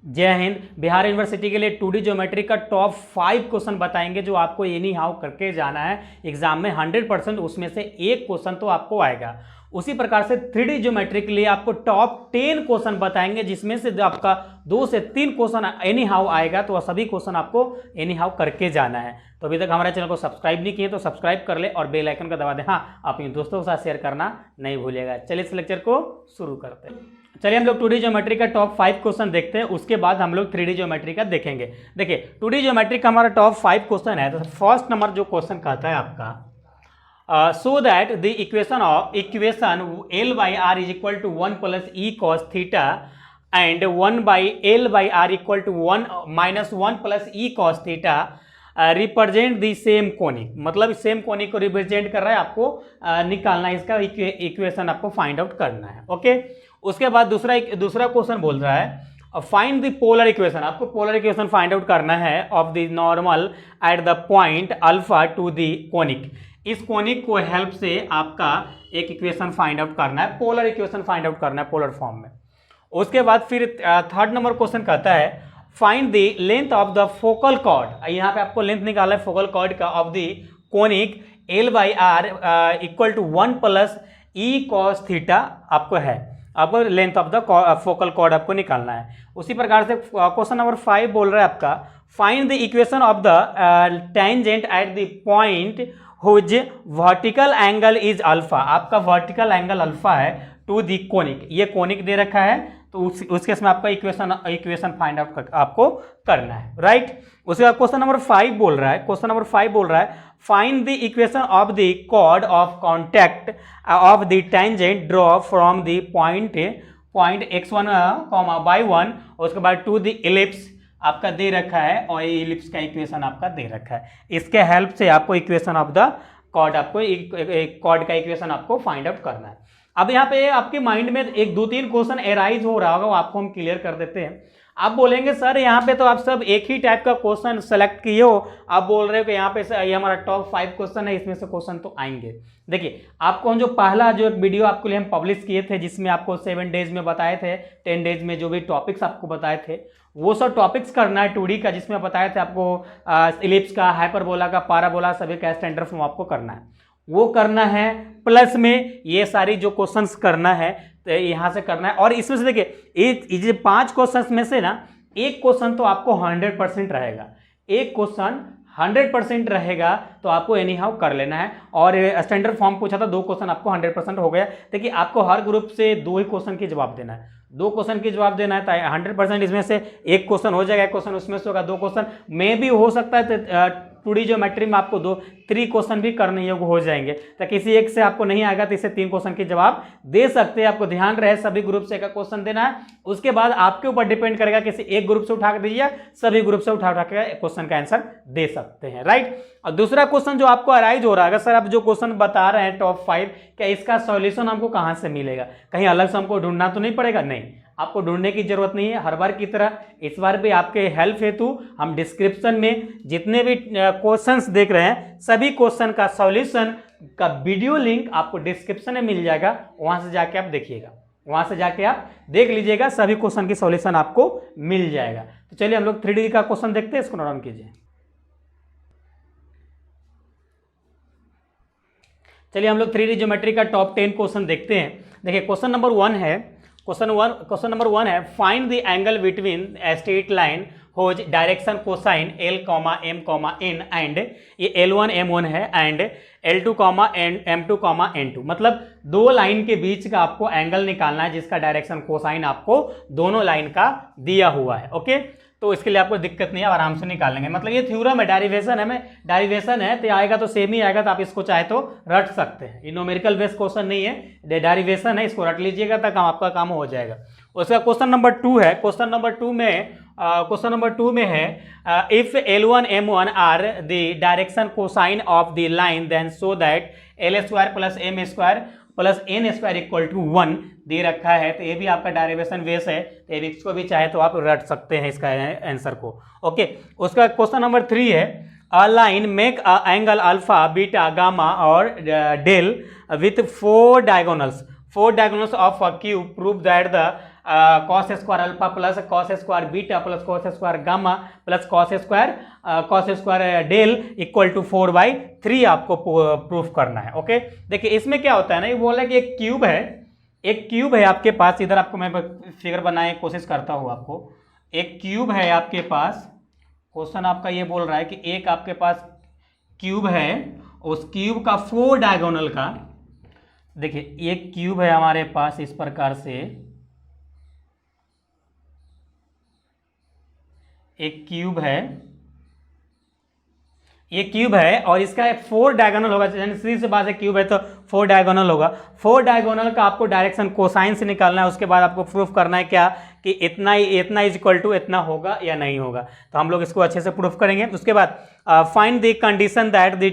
जय हिंद। बिहार यूनिवर्सिटी के लिए 2D ज्योमेट्री का टॉप 5 क्वेश्चन बताएंगे जो आपको एनी हाउ करके जाना है एग्जाम में 100%, उसमें से एक क्वेश्चन तो आपको आएगा। उसी प्रकार से 3D ज्योमेट्री के लिए आपको टॉप 10 क्वेश्चन बताएंगे जिसमें से आपका 2 से 3 क्वेश्चन एनी हाउ आएगा, तो सभी क्वेश्चन आपको एनी हाउ करके जाना है। तो अभी तक हमारे चैनल को सब्सक्राइब नहीं किए तो सब्सक्राइब कर ले और बेल आइकन का दबा दें। हाँ, अपने दोस्तों के साथ शेयर करना नहीं भूलिएगा। चलिए इस लेक्चर को शुरू करते हैं। चलिए हम लोग 2D ज्योमेट्री का टॉप 5 क्वेश्चन देखते हैं, उसके बाद हम लोग 3D ज्योमेट्री का देखेंगे। देखिए 2D ज्योमेट्री का हमारा टॉप 5 क्वेश्चन है। तो फर्स्ट नंबर जो क्वेश्चन कहता है आपका, so that the equation L/R is equal to 1 plus E cos theta and 1/L/R equal to 1 plus E cos theta represent the same conic. मतलब same conic को represent कर रहा है, आपको निकालना है, इसका इक्वेशन आपको फाइंड आउट करना है। ओके, उसके बाद दूसरा क्वेश्चन बोल रहा है फाइंड द पोलर इक्वेशन। आपको पोलर इक्वेशन फाइंड आउट करना है of the normal at the point alpha two the conic. इस कोनिक को हेल्प से आपका एक इक्वेशन फाइंड आउट करना है, पोलर इक्वेशन फाइंड आउट करना है पोलर फॉर्म में। उसके बाद फिर थर्ड नंबर क्वेश्चन कहता है find the length of the focal chord. यहाँ पे आपको लेंथ निकालना है फोकल कॉर्ड का of the conic L/R equal to 1 plus E cos theta आपको है। अब length of the focal chord आपको निकालना है। उसी प्रकार से क्वेश्चन नंबर 5 बोल रहा है आपका find the equation of the tangent at the point whose vertical angle is alpha. आपका वर्टिकल एंगल अल्फा है टू द कोनिक। ये कोनिक दे रखा है, तो उस केस में आपका इक्वेशन फाइंड आउट आपको करना है, राइट। उसके बाद क्वेश्चन नंबर 5 बोल रहा है find the equation of the chord of contact of the tangent draw from the point x1 y1 और उसके बाद टू द इलिप्स आपका दे रखा है और ये इलिप्स का इक्वेशन आपका दे रखा है। इसके हेल्प से आपको equation of the chord chord का इक्वेशन आपको फाइंड आउट करना है। अब यहाँ पे आपके माइंड में 1-2-3 क्वेश्चन एराइज हो रहा होगा, वो आपको हम क्लियर कर देते हैं। आप बोलेंगे सर यहाँ पे तो आप सब एक ही टाइप का क्वेश्चन सेलेक्ट किए हो, आप बोल रहे हो कि यहाँ पे ये हमारा टॉप 5 क्वेश्चन है, इसमें से क्वेश्चन तो आएंगे। देखिए आपको हम जो पहला जो एक वीडियो आपके लिए हम पब्लिश किए थे जिसमें आपको 7 डेज में बताए थे, 10 डेज में जो भी टॉपिक्स आपको बताए थे वो सब टॉपिक्स करना है 2D का, जिसमें बताए थे आपको इलिप्स का, हाइपरबोला का, पाराबोला, सभी का स्टैंडर्ड फॉर्म आपको करना है, वो करना है। प्लस में ये सारी जो क्वेश्चंस करना है तो यहाँ से करना है। और इसमें से देखिए ये 5 क्वेश्चंस में से ना एक क्वेश्चन तो आपको 100% रहेगा, एक क्वेश्चन 100% रहेगा, तो आपको एनी हाउ कर लेना है। और स्टैंडर्ड फॉर्म पूछा था, 2 क्वेश्चन आपको 100% हो गया। देखिए आपको हर ग्रुप से 2 ही क्वेश्चन की जवाब देना है, 2 क्वेश्चन की जवाब देना है, तो 100% इसमें से एक क्वेश्चन हो जाएगा, एक क्वेश्चन उसमें से होगा, 2 क्वेश्चन में भी हो सकता है। तो 2D ज्योमेट्री में आपको 3 क्वेश्चन भी करने योग्य हो जाएंगे। तो किसी एक से आपको नहीं आएगा तो इसे 3 क्वेश्चन की जवाब दे सकते हैं। आपको ध्यान रहे सभी ग्रुप से एक क्वेश्चन देना है, उसके बाद आपके ऊपर डिपेंड करेगा किसी एक ग्रुप से उठा के दीजिए, सभी ग्रुप से उठा के क्वेश्चन का आंसर दे सकते हैं, राइट। और दूसरा क्वेश्चन जो आपको अराइज हो रहा है, सर आप जो क्वेश्चन बता रहे हैं टॉप 5, क्या इसका सॉल्यूशन हमको कहाँ से मिलेगा? कहीं अलग से हमको ढूंढना तो नहीं पड़ेगा? नहीं, आपको ढूंढने की जरूरत नहीं है। हर बार की तरह इस बार भी आपके हेल्प हेतु हम डिस्क्रिप्शन में जितने भी क्वेश्चंस देख रहे हैं सभी क्वेश्चन का सॉल्यूशन का वीडियो लिंक आपको डिस्क्रिप्शन में मिल जाएगा, वहां से जाके आप देखिएगा, वहां से जाके आप देख लीजिएगा, सभी क्वेश्चन की सॉल्यूशन आपको मिल जाएगा। तो चलिए हम लोग 3D का क्वेश्चन देखते हैं, इसको नोट डाउन कीजिए। चलिए हम लोग 3D ज्योमेट्री का टॉप 10 क्वेश्चन देखते हैं। देखिए क्वेश्चन नंबर 1 है, क्वेश्चन नंबर 1 है find the angle between a straight line whose direction cosine L, M, N and ये L1 M1 है एंड L2, M2, N2। मतलब 2 लाइन के बीच का आपको एंगल निकालना है जिसका डायरेक्शन कोसाइन आपको दोनों लाइन का दिया हुआ है। ओके, तो इसके लिए आपको दिक्कत नहीं है, आराम से निकाल लेंगे। मतलब ये थ्योरम है, डेरिवेशन है तो आएगा तो सेम ही आएगा, तो आप इसको चाहे तो रट सकते हैं। ये न्यूमेरिकल बेस्ड क्वेश्चन नहीं है, डेरिवेशन है, इसको रट लीजिएगा तक आपका काम हो जाएगा। उसका क्वेश्चन नंबर 2 है। क्वेश्चन नंबर 2 में है if L1 M1 are the direction cosine of the line then so that L² plus M² plus N² equal to 1 दे रखा है। तो ये भी आपका डेरिवेशन बेस है, तो इसको भी चाहे तो आप रट सकते हैं इसका आंसर को। ओके, उसका क्वेश्चन नंबर 3 है a line make a angle alpha, beta, gamma और del with 4 diagonals of a cube, prove that the cos square alpha plus cos square beta plus cos square gamma plus cos square del equal to 4/3 आपको proof करना है। Okay, देखिए इसमें क्या होता है ना, ये बोला है कि एक क्यूब है आपके पास, इधर आपको मैं फिगर बनाने की कोशिश करता हूँ आपको। एक क्यूब है आपके पास, क्वेश्चन आपका ये बोल रहा है कि एक आपके पास क्यूब है, उस क्यूब का 4 डायगोनल का, देखिए एक क्यूब है हमारे पास इस प्रकार से, एक क्यूब है, ये क्यूब है और इसका 4 डायगोनल होगा, सीधी सी बात है क्यूब है तो 4 डायगोनल होगा। 4 डायगोनल का आपको डायरेक्शन कोसाइन से निकालना है, उसके बाद आपको प्रूफ करना है क्या कि इतना इज इक्वल टू इतना होगा या नहीं होगा। तो हम लोग इसको अच्छे से प्रूफ करेंगे। उसके बाद find the condition that the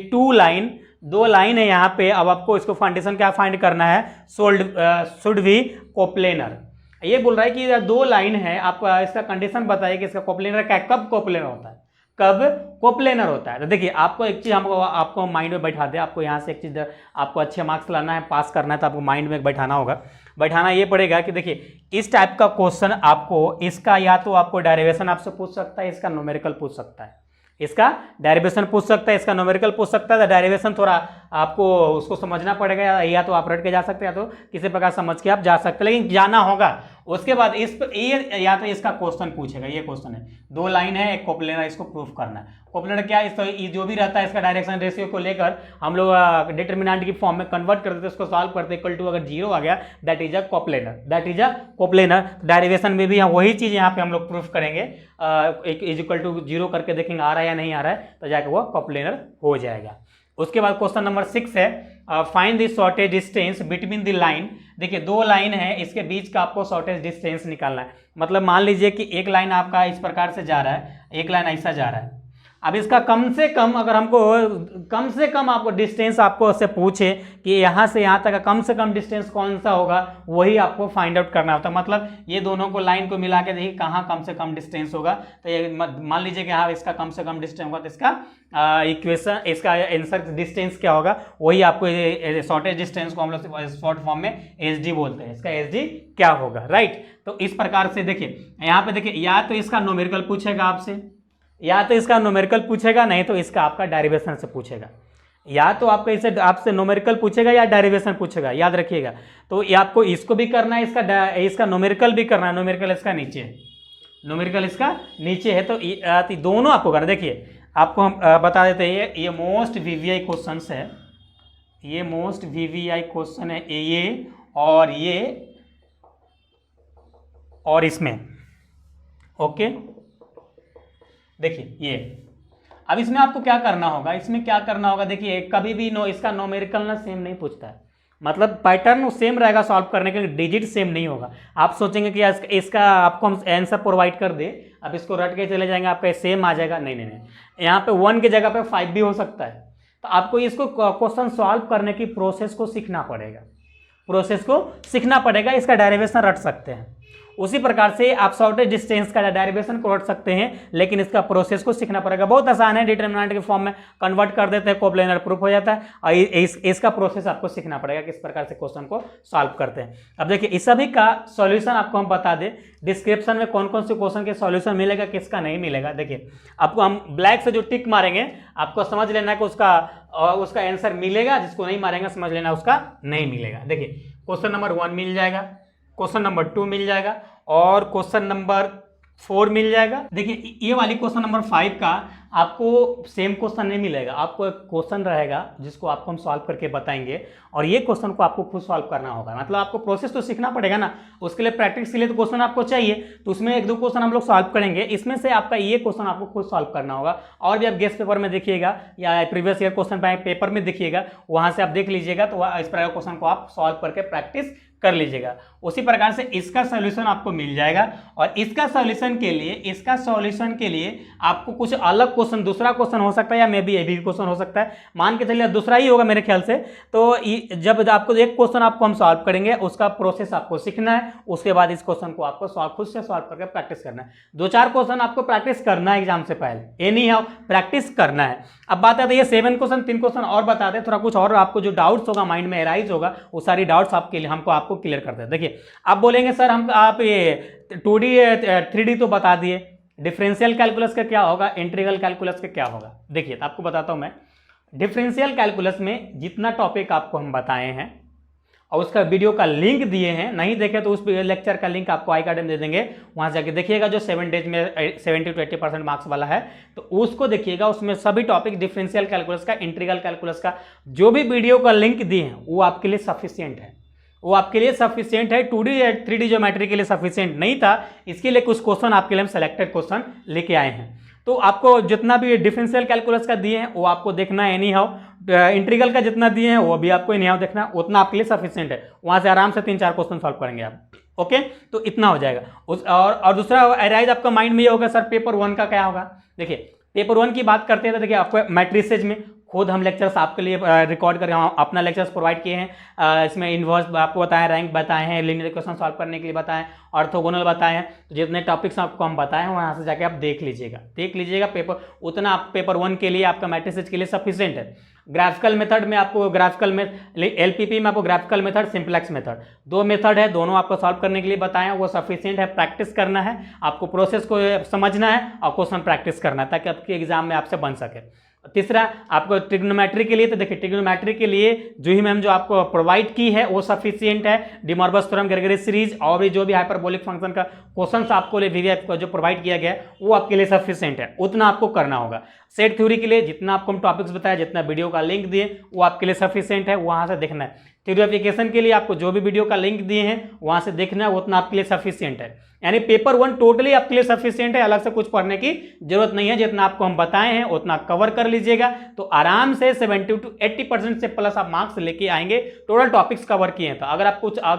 दो लाइन है यहाँ पे। अब आपको इसको कंडीशन क्या फाइंड करना है, शुड बी कोप्लेनर। ये बोल रहा है कि दो लाइन है, आप इसका कंडीशन बताइए कि इसका कोप्लेनर क्या, कब कोप्लेनर होता है, कब कोप्लेनर होता है। तो देखिए आपको एक चीज हमको आपको माइंड में बैठा दे, आपको यहाँ से एक चीज आपको अच्छे मार्क्स लाना है, पास करना है, तो आपको माइंड में बैठाना होगा। बैठाना ये पड़ेगा कि देखिए इस टाइप का क्वेश्चन आपको इसका या तो आपको डेरिवेशन आपसे पूछ सकता है, इसका न्यूमेरिकल पूछ सकता है, इसका डेरिवेशन पूछ सकता है, इसका न्यूमेरिकल पूछ सकता है। डेरिवेशन थोड़ा आपको उसको समझना पड़ेगा, या तो आप रट के जा सकते हैं या तो किसी प्रकार समझ के आप जा सकते हैं, लेकिन जाना होगा। उसके बाद इस पर ये या तो इसका क्वेश्चन पूछेगा, ये क्वेश्चन है, दो लाइन है, एक कोप्लेनर, इसको प्रूफ करना है। कोप्लेनर क्या है, इस जो भी रहता है इसका डायरेक्शन रेशियो को लेकर हम लोग डिटर्मिनेंट की फॉर्म में कन्वर्ट करते थे, उसको सॉल्व करते, इक्वल टू अगर 0 आ गया that is a coplanar. Derivation में भी वही चीज यहाँ पे हम लोग प्रूफ करेंगे, इज इक्वल टू 0 करके देखेंगे आ रहा है या नहीं आ रहा है, तो जाकर वो कोप्लेनर हो जाएगा। उसके बाद क्वेश्चन नंबर 6 है, find the shortage distance between the line. देखिए दो लाइन है, इसके बीच का आपको शॉर्टेज डिस्टेंस निकालना है। मतलब मान लीजिए कि एक लाइन आपका इस प्रकार से जा रहा है, एक लाइन ऐसा जा रहा है। अब इसका कम से कम अगर हमको कम से कम आपको डिस्टेंस आपको उससे पूछे कि यहाँ से यहाँ तक का कम से कम डिस्टेंस कौन सा होगा, वही आपको फाइंड आउट करना होता है। मतलब ये दोनों को लाइन को मिला के देखिए कहाँ कम से कम डिस्टेंस होगा, तो ये मान लीजिए कि हाँ इसका कम से कम डिस्टेंस होगा, तो इसका इक्वेशन, इसका आंसर डिस्टेंस क्या होगा, वही आपको शॉर्टेज डिस्टेंस को हम लोग शॉर्ट फॉर्म में एसडी बोलते हैं, इसका एसडी क्या होगा, राइट। तो इस प्रकार से देखिए यहाँ पे देखिए, या तो इसका न्यूमेरिकल पूछेगा आपसे, या तो इसका न्यूमेरिकल पूछेगा, नहीं तो इसका आपका डेरिवेशन से पूछेगा। या तो आपका इसे आपसे न्यूमेरिकल पूछेगा या डेरिवेशन पूछेगा, याद रखिएगा। तो ये आपको इसको भी करना है, इसका न्यूमेरिकल भी करना है। न्यूमेरिकल इसका नीचे है, न्यूमेरिकल इसका नीचे है, तो दोनों आपको करना। देखिए आपको हम बता देते हैं, ये मोस्ट वीवीआई क्वेश्चन है, ये मोस्ट वीवीआई क्वेश्चन है ये और इसमें। ओके देखिए ये, अब इसमें आपको क्या करना होगा, इसमें क्या करना होगा, देखिए कभी भी इसका न्यूमेरिकल ना सेम नहीं पूछता है, मतलब पैटर्न सेम रहेगा सॉल्व करने के, डिजिट सेम नहीं होगा। आप सोचेंगे कि इसका आपको हम आंसर प्रोवाइड कर दे, अब इसको रट के चले जाएंगे आपका सेम आ जाएगा, नहीं, यहाँ पे 1 की जगह पे 5 भी हो सकता है। तो आपको इसको क्वेश्चन सॉल्व करने की प्रोसेस को सीखना पड़ेगा, इसका डेरिवेशन रट सकते हैं। उसी प्रकार से आप शॉर्टेज डिस्टेंस का डेरिवेशन को रट सकते हैं, लेकिन इसका प्रोसेस को सीखना पड़ेगा। बहुत आसान है, डिटरमिनेंट के फॉर्म में कन्वर्ट कर देते हैं, कोप्लेनर प्रूफ हो जाता है। और इसका प्रोसेस आपको सीखना पड़ेगा, किस प्रकार से क्वेश्चन को सॉल्व करते हैं। अब देखिए इस सभी का सॉल्यूशन आपको हम बता दें, डिस्क्रिप्शन में कौन कौन से क्वेश्चन के सॉल्यूशन मिलेगा, किसका नहीं मिलेगा। देखिए आपको हम ब्लैक से जो टिक मारेंगे, आपको समझ लेना कि उसका आंसर मिलेगा, जिसको नहीं मारेंगे समझ लेना उसका नहीं मिलेगा। देखिए क्वेश्चन नंबर 1 मिल जाएगा, क्वेश्चन नंबर 2 मिल जाएगा और क्वेश्चन नंबर 4 मिल जाएगा। देखिए ये वाली क्वेश्चन नंबर 5 का आपको सेम क्वेश्चन नहीं मिलेगा, आपको एक क्वेश्चन रहेगा जिसको आपको हम सॉल्व करके बताएंगे, और ये क्वेश्चन को आपको खुद सॉल्व करना होगा। मतलब आपको प्रोसेस तो सीखना पड़ेगा ना, उसके लिए प्रैक्टिस के लिए तो क्वेश्चन आपको चाहिए, तो उसमें 1-2 क्वेश्चन हम लोग सॉल्व करेंगे, इसमें से आपका ये क्वेश्चन आपको खुद सॉल्व करना होगा। और भी आप गेस्ट पेपर में देखिएगा या प्रीवियस ईयर क्वेश्चन पेपर में देखिएगा, वहां से आप देख लीजिएगा, तो इस प्रकार का क्वेश्चन को आप सॉल्व करके प्रैक्टिस कर लीजिएगा। उसी प्रकार से इसका सॉल्यूशन आपको मिल जाएगा, और इसका सॉल्यूशन के लिए आपको कुछ अलग क्वेश्चन, दूसरा क्वेश्चन हो सकता है या मे बी ये भी क्वेश्चन हो सकता है, मान के चलिए दूसरा ही होगा मेरे ख्याल से। तो जब आपको एक क्वेश्चन आपको हम सॉल्व करेंगे, उसका प्रोसेस आपको सीखना है, उसके बाद इस क्वेश्चन को आपको खुद से सॉल्व करके प्रैक्टिस करना है। 2-4 क्वेश्चन आपको प्रैक्टिस करना है एग्जाम से पहले, ये नहीं है, प्रैक्टिस करना है। अब बात आती है 7 क्वेश्चन, 3 क्वेश्चन और बताते हैं, थोड़ा कुछ और आपको जो डाउट्स होगा माइंड में एराइज होगा, वो सारी डाउट्स आपके लिए हमको आपको क्लियर करते हैं। देखिए आप बोलेंगे सर आप ये 2D 3D तो बता दिए, डिफरेंशियल कैलकुलस का क्या होगा, इंटीग्रल कैलकुलस का क्या होगा। देखिए तो आपको बताता हूं मैं, डिफरेंशियल कैलकुलस में जितना टॉपिक आपको हम बताए हैं और उसका वीडियो का लिंक दिए हैं, नहीं देखे तो उस लेक्चर का लिंक आपको आई कार्ड में दे देंगे, वहां से जाके देखिएगा। जो 7 डेज में 70 to 80% मार्क्स वाला है तो उसको देखिएगा, उसमें सभी टॉपिक डिफरेंशियल कैलकुलस का, इंटीग्रल कैलकुलस का जो भी वीडियो का लिंक दिए हैं वो आपके लिए सफिशियंट है, वो आपके लिए सफिशियंट है। 2D या 3D ज्योमेट्री के लिए सफिशियंट नहीं था, इसके लिए कुछ क्वेश्चन आपके लिए हम सेलेक्टेड क्वेश्चन लेके आए हैं। तो आपको जितना भी डिफरेंशियल कैलकुलस का दिए हैं वो आपको देखना है, एनी हाउ इंटीग्रल का जितना दिए हैं वो भी आपको एनी हाउ देखना, उतना आपके लिए सफिशियंट है। वहां से आराम से 3-4 क्वेश्चन सॉल्व करेंगे आप। ओके, तो इतना हो जाएगा। और दूसरा अराइज आपका माइंड में ये होगा सर पेपर 1 का क्या होगा। देखिए पेपर 1 की बात करते हैं तो देखिए आपको मैट्रिसेज में खुद हम लेक्चर्स आपके लिए रिकॉर्ड कर अपना लेक्चर्स प्रोवाइड किए हैं। इसमें इन्वर्स आपको बताएं, रैंक बताए हैं, लीनियर इक्वेशन सॉल्व करने के लिए बताएं, ऑर्थोगोनल बताए हैं। तो जितने टॉपिक्स आपको हम बताए हैं वहाँ से जाके आप देख लीजिएगा पेपर, उतना आप पेपर 1 के लिए आपका मैट्रिसेज के लिए सफिशिएंट है। ग्राफिकल मेथड में आपको एलपीपी में आपको graphical method, simplex method, 2 method है, दोनों आपको सॉल्व करने के लिए बताए हैं, वो सफिशिएंट है। प्रैक्टिस करना है आपको, प्रोसेस को समझना है और क्वेश्चन प्रैक्टिस करना है ताकि आपके एग्जाम में आपसे बन सके। तीसरा आपको ट्रिग्नोमेट्री के लिए, तो देखिए ट्रिग्नोमेट्री के लिए जो ही मैम जो आपको प्रोवाइड की है वो सफिशिएंट है। डिमॉर्बस थ्योरम, ग्रेगोरियस सीरीज और भी जो भी हाइपरबोलिक फंक्शन का क्वेश्चंस आपको वीवीआईपी जो प्रोवाइड किया गया है वो आपके लिए सफिशिएंट है, उतना आपको करना होगा। सेट थ्योरी के लिए जितना आपको हम टॉपिक्स बताया, जितना वीडियो का लिंक दिए वो आपके लिए सफिशिएंट है, वहां से देखना है। थ्योरीफिकेशन के लिए आपको जो भी वीडियो का लिंक दिए हैं वहां से देखना है, उतना आपके लिए सफिशिएंट है। यानी पेपर 1 टोटली आपके लिए सफिशिएंट है, अलग से कुछ पढ़ने की जरूरत नहीं है। जितना आपको हम बताए हैं उतना कवर कर लीजिएगा तो आराम से 70 to 80% से प्लस आप मार्क्स लेके आएंगे। टोटल टॉपिक्स कवर किए हैं तो अगर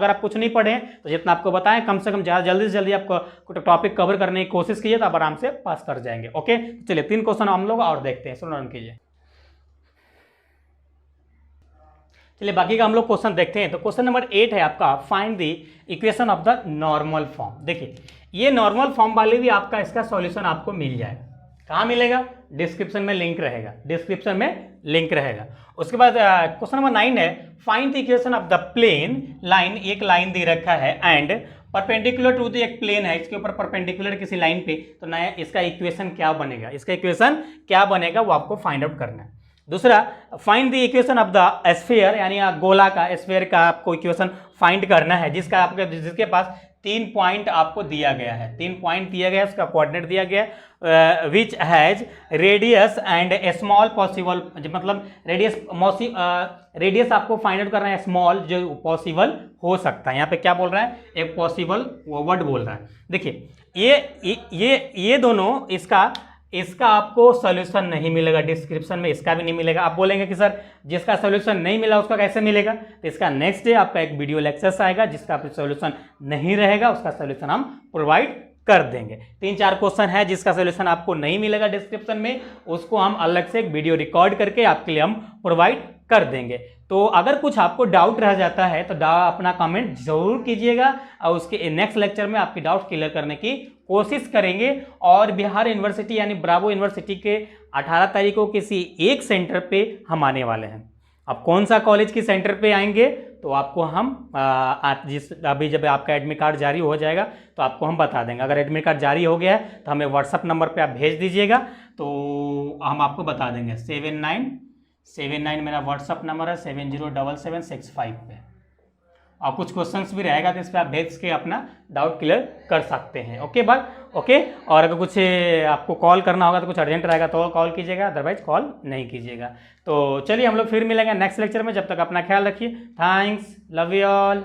आप कुछ नहीं पढ़े तो जितना आपको बताएं कम से कम जल्दी से जल्दी आपको टॉपिक कवर करने की कोशिश कीजिए तो आप आराम से पास कर जाएंगे। ओके, चलिए 3 क्वेश्चन हम लोग और देखते हैं, सुनो कीजिए। चलिए बाकी का हम लोग क्वेश्चन देखते हैं। तो क्वेश्चन नंबर 8 है आपका, find the equation of the normal form. देखिए ये नॉर्मल फॉर्म वाले भी आपका इसका सॉल्यूशन आपको मिल जाएगा। कहाँ मिलेगा? डिस्क्रिप्शन में लिंक रहेगा, उसके बाद क्वेश्चन नंबर 9 है, find the equation of the plane line. एक लाइन दे रखा है एंड परपेंडिकुलर टू द, एक प्लेन है इसके ऊपर परपेंडिकुलर किसी लाइन पे, तो नया इसका इक्वेशन क्या बनेगा, वो आपको फाइंड आउट करना है। दूसरा, find the equation of the sphere, यानी गोला का, स्फीयर का आपको इक्वेशन फाइंड करना है जिसके पास 3 पॉइंट आपको दिया गया है, 3 पॉइंट दिया गया है, उसका कोऑर्डिनेट दिया गया है, which has radius and small possible, मतलब रेडियस आपको फाइंड आउट करना है स्मॉल जो पॉसिबल हो सकता है। यहाँ पे क्या बोल रहा है? एक पॉसिबल वर्ड बोल रहा है। देखिए ये दोनों इसका आपको सॉल्यूशन नहीं मिलेगा, डिस्क्रिप्शन में इसका भी नहीं मिलेगा। आप बोलेंगे कि सर जिसका सॉल्यूशन नहीं मिला उसका कैसे मिलेगा? तो इसका नेक्स्ट डे आपका एक वीडियो लेक्चर्स आएगा जिसका सॉल्यूशन नहीं रहेगा, उसका सॉल्यूशन हम प्रोवाइड कर देंगे। 3-4 क्वेश्चन है जिसका सॉल्यूशन आपको नहीं मिलेगा डिस्क्रिप्शन में, उसको हम अलग से एक वीडियो रिकॉर्ड करके आपके लिए हम प्रोवाइड कर देंगे। तो अगर कुछ आपको डाउट रह जाता है तो अपना कमेंट जरूर कीजिएगा और उसके नेक्स्ट लेक्चर में आपकी डाउट क्लियर करने की कोशिश करेंगे। और बिहार यूनिवर्सिटी यानी ब्रावो यूनिवर्सिटी के 18 तारीख को किसी एक सेंटर पे हम आने वाले हैं। अब कौन सा कॉलेज की सेंटर पे आएंगे तो आपको हम अभी जब आपका एडमिट कार्ड जारी हो जाएगा तो आपको हम बता देंगे। अगर एडमिट कार्ड जारी हो गया है तो हमें व्हाट्सअप नंबर पे आप भेज दीजिएगा तो हम आपको बता देंगे। 7979 मेरा व्हाट्सअप नंबर है, 707765 पे। और कुछ क्वेश्चंस भी रहेगा तो इस पर आप भेज के अपना डाउट क्लियर कर सकते हैं। Okay okay. और अगर कुछ आपको कॉल करना होगा तो कुछ अर्जेंट रहेगा तो कॉल कीजिएगा, अदरवाइज कॉल नहीं कीजिएगा। तो चलिए हम लोग फिर मिलेंगे नेक्स्ट लेक्चर में, जब तक अपना ख्याल रखिए। Thanks, love you all.